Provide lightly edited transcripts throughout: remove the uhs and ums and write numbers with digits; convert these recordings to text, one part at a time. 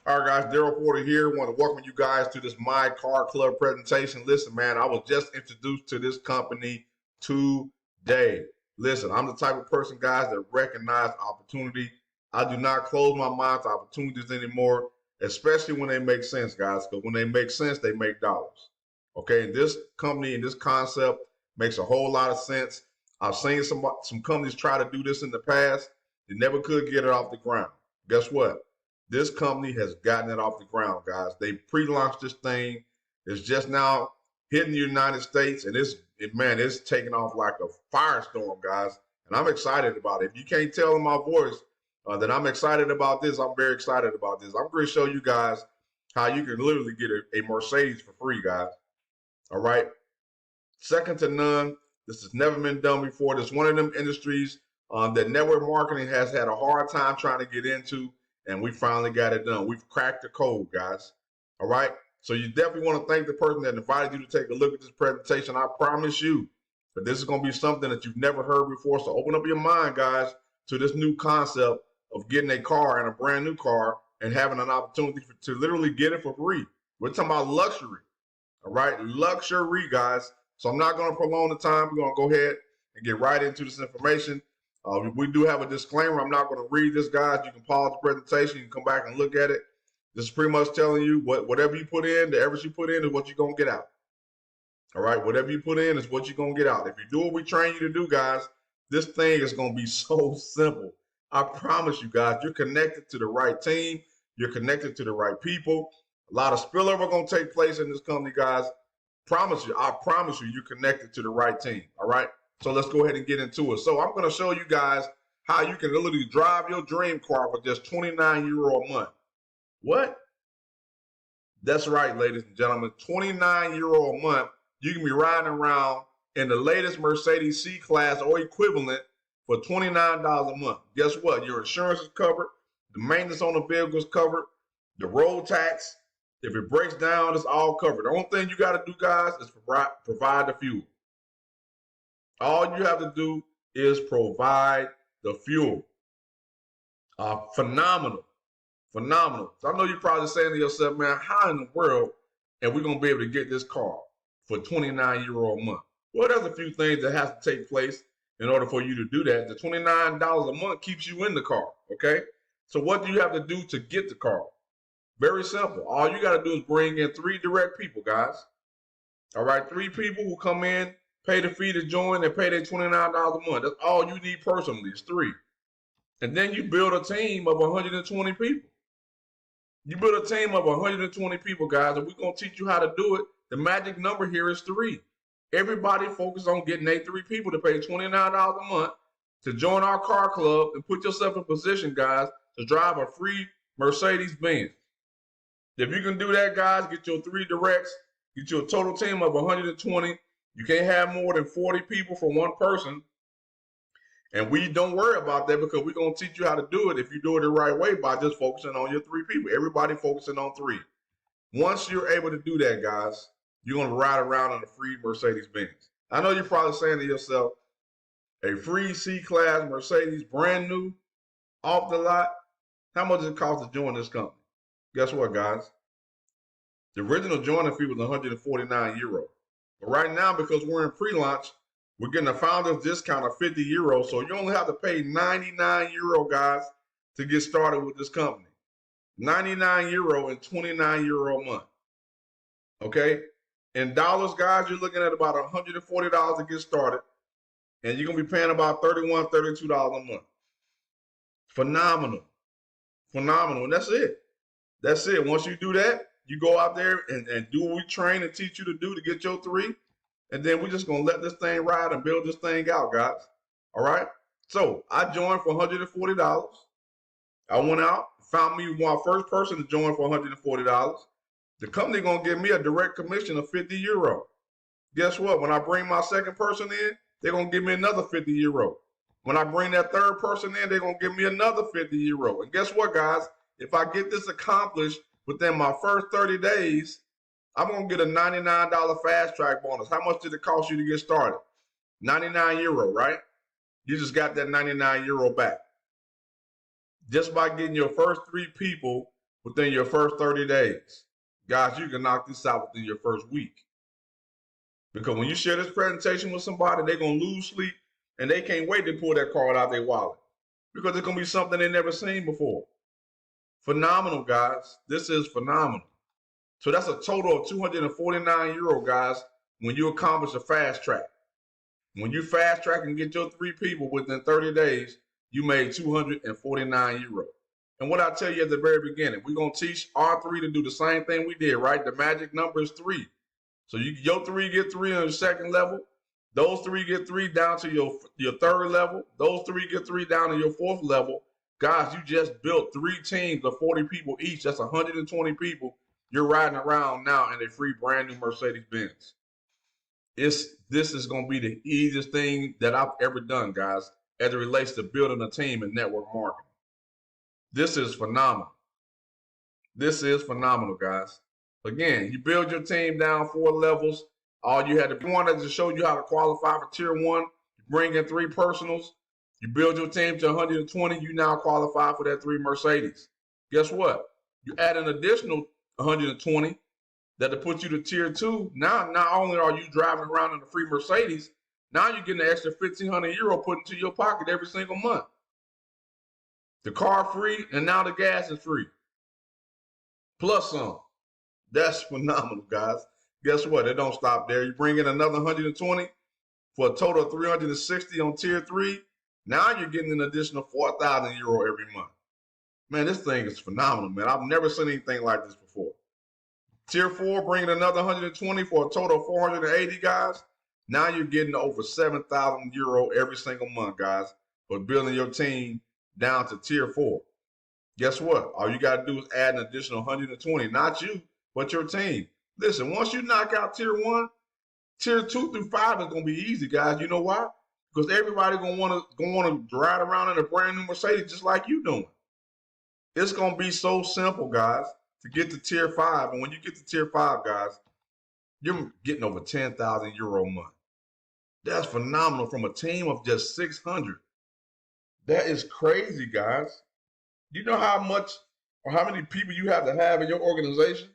All right, guys, Daryl Porter here. I want to welcome you guys to this My Car Club presentation. Listen, man, I was just introduced to this company today. Listen, I'm the type of person, guys, that recognize opportunity. I do not close my mind to opportunities anymore, especially when they make sense, guys, because when they make sense, they make dollars. Okay, and this company and this concept makes a whole lot of sense. I've seen some companies try to do this in the past. They never could get it off the ground. Guess what? This company has gotten it off the ground, guys. They pre-launched this thing. It's just now hitting the United States, and it's taking off like a firestorm, guys. And I'm excited about it. If you can't tell in my voice that I'm excited about this, I'm very excited about this. I'm going to show you guys how you can literally get a Mercedes for free, guys. All right. Second to none. This has never been done before. This is one of them industries that network marketing has had a hard time trying to get into, and we finally got it done. We've cracked the code, guys. All right. So you definitely want to thank the person that invited you to take a look at this presentation. I promise you that this is going to be something that you've never heard before. So open up your mind, guys, to this new concept of getting a car and a brand new car and having an opportunity to literally get it for free. We're talking about luxury. All right. Luxury, guys. So I'm not going to prolong the time. We're going to go ahead and get right into this information. We do have a disclaimer. I'm not going to read this, guys. You can pause the presentation. You can come back and look at it. This is pretty much telling you whatever you put in, the average you put in is what you're going to get out. All right, whatever you put in is what you're going to get out. If you do what we train you to do, guys, this thing is going to be so simple. I promise you, guys, you're connected to the right team. You're connected to the right people. A lot of spillover going to take place in this company, guys. I promise you, you're connected to the right team. All right. So let's go ahead and get into it. So I'm going to show you guys how you can literally drive your dream car for just €29 a month. What? That's right, ladies and gentlemen. €29 a month. You can be riding around in the latest Mercedes C-Class or equivalent for $29 a month. Guess what? Your insurance is covered. The maintenance on the vehicle is covered. The road tax, if it breaks down, it's all covered. The only thing you got to do, guys, is provide the fuel. All you have to do is provide the fuel. Phenomenal. Phenomenal. So I know you're probably saying to yourself, man, how in the world are we going to be able to get this car for €29 a month? Well, there's a few things that have to take place in order for you to do that. The $29 a month keeps you in the car, okay? So what do you have to do to get the car? Very simple. All you got to do is bring in 3 direct people, guys. All right, 3 people who come in, pay the fee to join, and pay their $29 a month. That's all you need personally. It's 3. And then you build a team of 120 people. You build a team of 120 people, guys, and we're going to teach you how to do it. The magic number here is 3. Everybody focus on getting 3 people to pay $29 a month to join our car club and put yourself in position, guys, to drive a free Mercedes-Benz. If you can do that, guys, get your 3 directs, get you a total team of 120. You can't have more than 40 people for one person. And we don't worry about that because we're going to teach you how to do it if you do it the right way by just focusing on your 3 people. Everybody focusing on 3. Once you're able to do that, guys, you're going to ride around on a free Mercedes-Benz. I know you're probably saying to yourself, a free C-Class Mercedes, brand new, off the lot, how much does it cost to join this company? Guess what, guys? The original joining fee was €149. But right now, because we're in pre-launch, we're getting a founder's discount of €50. So you only have to pay €99, guys, to get started with this company. €99 and €29 a month. Okay? In dollars, guys, you're looking at about $140 to get started. And you're going to be paying about $31, $32 a month. Phenomenal. Phenomenal. And that's it. That's it. Once you do that, you go out there and do what we train and teach you to do to get your 3. And then we're just going to let this thing ride and build this thing out, guys. All right? So I joined for $140. I went out, found me my first person to join for $140. The company going to give me a direct commission of €50. Guess what? When I bring my second person in, they're going to give me another €50. When I bring that third person in, they're going to give me another €50. And guess what, guys? If I get this accomplished within my first 30 days, I'm going to get a $99 fast track bonus. How much did it cost you to get started? €99, right? You just got that €99 back. Just by getting your first 3 people within your first 30 days. Guys, you can knock this out within your first week. Because when you share this presentation with somebody, they're going to lose sleep and they can't wait to pull that card out their wallet because it's going to be something they've never seen before. Phenomenal, guys. This is phenomenal. So that's a total of €249, guys, when you accomplish a fast track. When you fast track and get your 3 people within 30 days, you made €249. And what I tell you at the very beginning, we're going to teach our 3 to do the same thing we did, right? The magic number is 3. So your 3 get 3 on your second level. Those 3 get 3 down to your third level. Those 3 get 3 down to your fourth level. Guys, you just built 3 teams of 40 people each. That's 120 people you're riding around now in a free brand new Mercedes-Benz. This is going to be the easiest thing that I've ever done, guys, as it relates to building a team in network marketing. This is phenomenal. This is phenomenal, guys. Again, you build your team down 4 levels. All you had to do, wanted to show you how to qualify for tier 1. You bring in 3 personals. You build your team to 120. You now qualify for that 3 Mercedes. Guess what? You add an additional 120 that'll put you to tier 2. Now, not only are you driving around in a free Mercedes, now you're getting an extra €1,500 put into your pocket every single month. The car free, and now the gas is free. Plus some. That's phenomenal, guys. Guess what? It don't stop there. You bring in another 120 for a total of 360 on tier 3. Now you're getting an additional €4,000 every month. Man, this thing is phenomenal, man. I've never seen anything like this before. Tier 4, bringing another 120 for a total of 480, guys. Now you're getting over €7,000 every single month, guys, for building your team down to tier 4. Guess what? All you got to do is add an additional 120. Not you, but your team. Listen, once you knock out tier 1, tier 2 through 5 is going to be easy, guys. You know why? Because everybody's going to want to ride around in a brand new Mercedes just like you doing. It's going to be so simple, guys, to get to tier 5. And when you get to tier 5, guys, you're getting over €10,000 a month. That's phenomenal from a team of just 600. That is crazy, guys. You know how much or how many people you have in your organization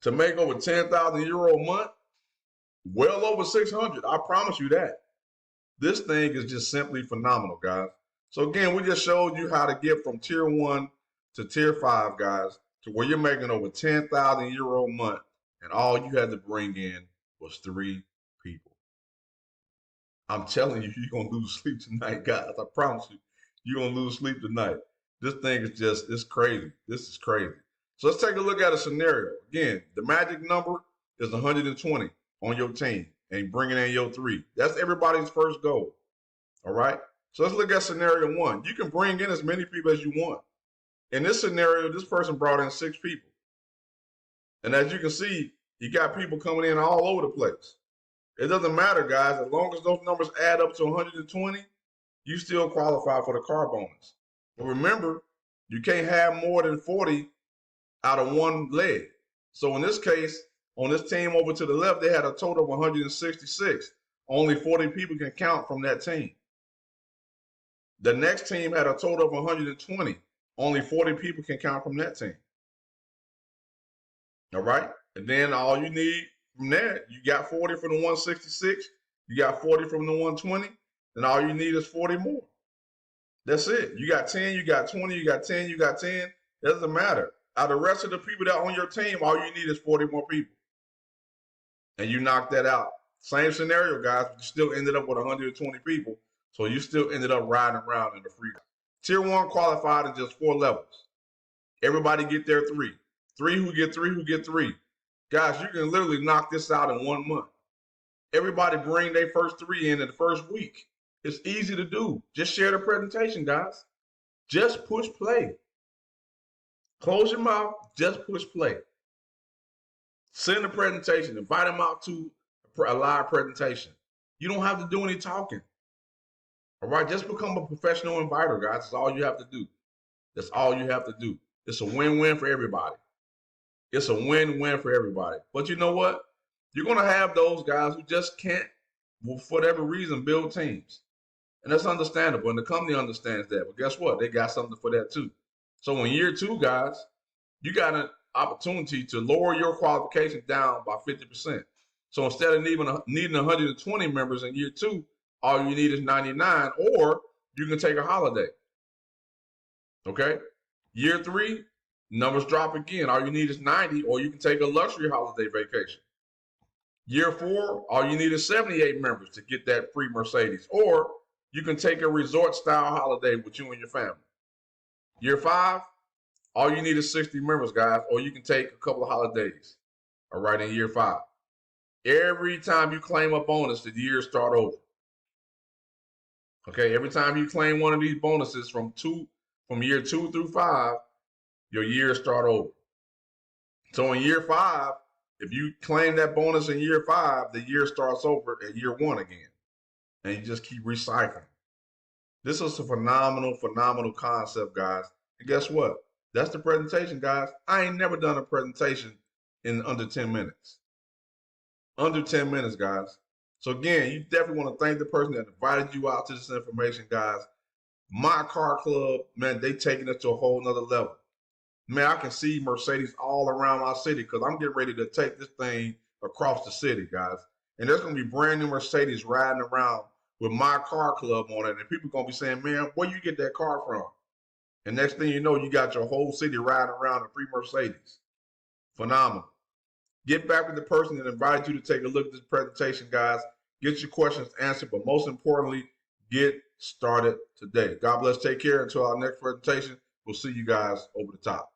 to make over €10,000 a month? Well over 600. I promise you that. This thing is just simply phenomenal, guys. So again, we just showed you how to get from tier 1 to tier 5, guys, to where you're making over €10,000 a month, and all you had to bring in was 3 people. I'm telling you, you're going to lose sleep tonight, guys. I promise you, you're going to lose sleep tonight. This thing is just, it's crazy. This is crazy. So let's take a look at a scenario. Again, the magic number is 120 on your team and bringing in your 3. That's everybody's first goal. All right? So let's look at scenario 1. You can bring in as many people as you want. In this scenario, this person brought in 6 people. And as you can see, you got people coming in all over the place. It doesn't matter, guys. As long as those numbers add up to 120, you still qualify for the car bonus. But remember, you can't have more than 40 out of one leg. So in this case, on this team over to the left, they had a total of 166. Only 40 people can count from that team. The next team had a total of 120. Only 40 people can count from that team. All right? And then all you need from there, you got 40 from the 166, you got 40 from the 120, and all you need is 40 more. That's it. You got 10, you got 20, you got 10, you got 10. It doesn't matter. Out of the rest of the people that are on your team, all you need is 40 more people. And you knock that out. Same scenario, guys, but you still ended up with 120 people. So you still ended up riding around in the free. Tier 1 qualified in just 4 levels. Everybody get their 3. 3 who get 3 who get 3. Guys, you can literally knock this out in 1 month. Everybody bring their first 3 in the first week. It's easy to do. Just share the presentation, guys. Just push play. Close your mouth. Just push play. Send a presentation. Invite them out to a live presentation. You don't have to do any talking. All right? Just become a professional inviter, guys. That's all you have to do. That's all you have to do. It's a win-win for everybody. It's a win-win for everybody. But you know what? You're going to have those guys who just can't, for whatever reason, build teams. And that's understandable. And the company understands that. But guess what? They got something for that too. So in year 2, guys, you got an opportunity to lower your qualification down by 50%. So instead of needing 120 members in year 2, all you need is 99, or you can take a holiday. Okay? Year 3, numbers drop again. All you need is 90, or you can take a luxury holiday vacation. Year 4, all you need is 78 members to get that free Mercedes, or you can take a resort style holiday with you and your family. Year 5, all you need is 60 members, guys, or you can take a couple of holidays. All right, in year 5. Every time you claim a bonus, the years start over. Okay, every time you claim one of these bonuses from year 2 through 5, your years start over. So in year 5, if you claim that bonus in year 5, the year starts over at year 1 again. And you just keep recycling. This is a phenomenal, phenomenal concept, guys. And guess what? That's the presentation, guys. I ain't never done a presentation in under 10 minutes. Under 10 minutes, guys. So again, you definitely want to thank the person that invited you out to this information, guys. MyCarClub, man, they taking it to a whole nother level. Man, I can see Mercedes all around my city because I'm getting ready to take this thing across the city, guys. And there's going to be brand new Mercedes riding around with MyCarClub on it. And people are going to be saying, man, where you get that car from? And next thing you know, you got your whole city riding around in free Mercedes. Phenomenal. Get back with the person that invited you to take a look at this presentation, guys. Get your questions answered, but most importantly, get started today. God bless. Take care. Until our next presentation, we'll see you guys over the top.